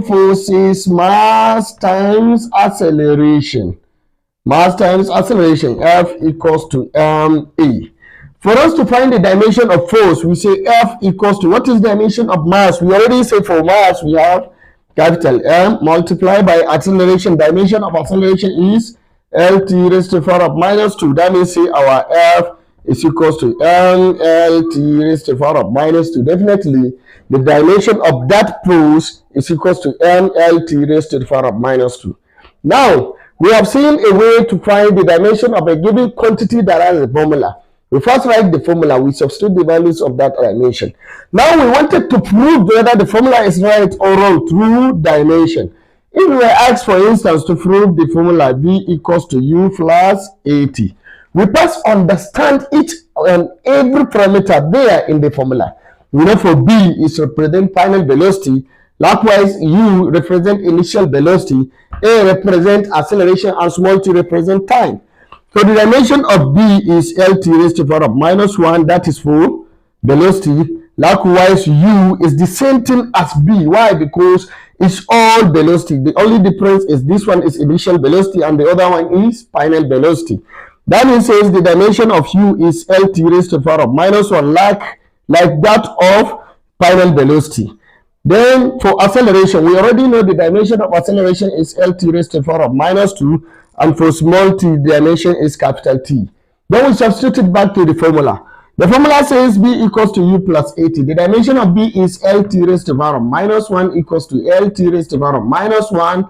force is mass times acceleration. Mass times acceleration, F equals to ma. For us to find the dimension of force, we say F equals to, what is dimension of mass? We already say for mass, we have capital M multiplied by acceleration. Dimension of acceleration is LT raised to the power of minus 2. That means say our F is equals to MLT raised to the power of minus 2. Definitely, the dimension of that force is equals to MLT raised to the power of minus 2. Now, we have seen a way to find the dimension of a given quantity that has a formula. We first write the formula, we substitute the values of that dimension. Now we wanted to prove whether the formula is right or wrong through dimension. If we were asked, for instance, to prove the formula B equals to U plus 80, we first understand each and every parameter there in the formula. We know for B is represent final velocity, likewise U represent initial velocity, A represent acceleration, and small t represent time. So the dimension of B is LT raised to the power of minus 1, that is for velocity. Likewise, U is the same thing as B. Why? Because it's all velocity. The only difference is this one is initial velocity and the other one is final velocity. That means says the dimension of U is LT raised to the power of minus 1, like that of final velocity. Then for acceleration, we already know the dimension of acceleration is LT raised to the power of minus 2. And for small t, the dimension is capital T. Then we substitute it back to the formula. The formula says B equals to U plus 80. The dimension of B is LT raised to the power of minus 1 equals to LT raised to the power of minus 1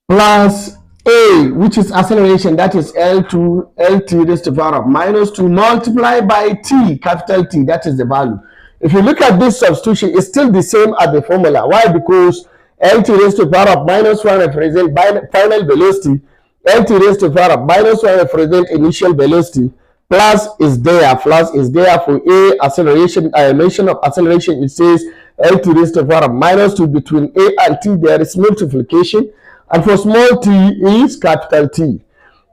plus A, which is acceleration, that is L2, LT raised to the power of minus 2 multiplied by T, capital T, that is the value. If you look at this substitution, it's still the same as the formula. Why? Because LT raised to the power of minus 1 represents final velocity. LT raised to the power of minus 1 represents initial velocity. Plus is there for A, acceleration. Dimension of acceleration, it says LT raised to the power of minus 2. Between A and T, there is multiplication. And for small t is capital T.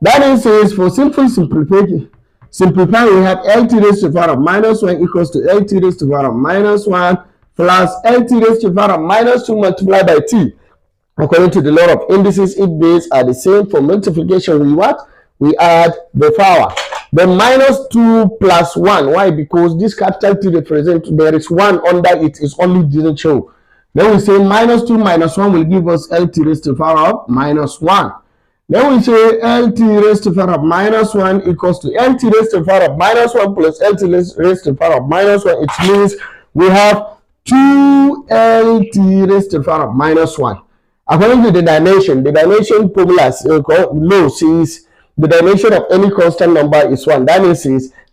That means says for simplifying, we have LT raised to the power of minus 1 equals to LT raised to the power of minus 1 plus LT raised to the power of minus 2 multiplied by T. According to the law of indices, if base are the same, for multiplication we what? We add the power. Then minus 2 plus 1. Why? Because this capital T represents, there is 1 under it, is only didn't show. Then we say minus 2 minus 1 will give us LT raised to the power of minus 1. Then we say LT raised to the power of minus 1 equals to LT raised to the power of minus 1 plus LT raised to the power of minus 1. It means we have 2 LT raised to the power of minus 1. According to the dimension formula law says the dimension of any constant number is 1. That means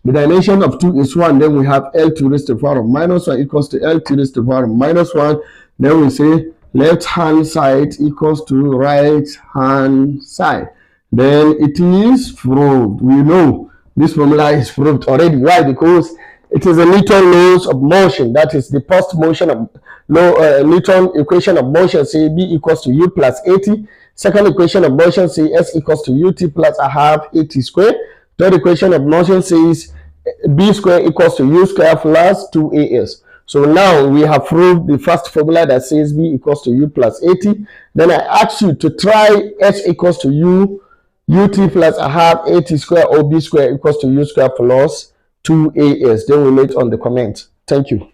the dimension of 2 is 1. Then we have L2 raised to the power of minus 1 equals to LT raised to the power of minus 1. Then we say left hand side equals to right hand side. Then it is proved. We know this formula is proved already. Why? Because it is a Newton laws of motion. That is the first motion of Newton equation of motion, say B equals to U plus 80. Second equation of motion, say S equals to UT plus a half 80 squared. Third equation of motion says B squared equals to U squared plus 2AS. So now we have proved the first formula that says B equals to U plus 80. Then I ask you to try S equals to U, UT plus a half 80 squared, or B squared equals to U squared plus 2AS. Then we meet on the comment. Thank you.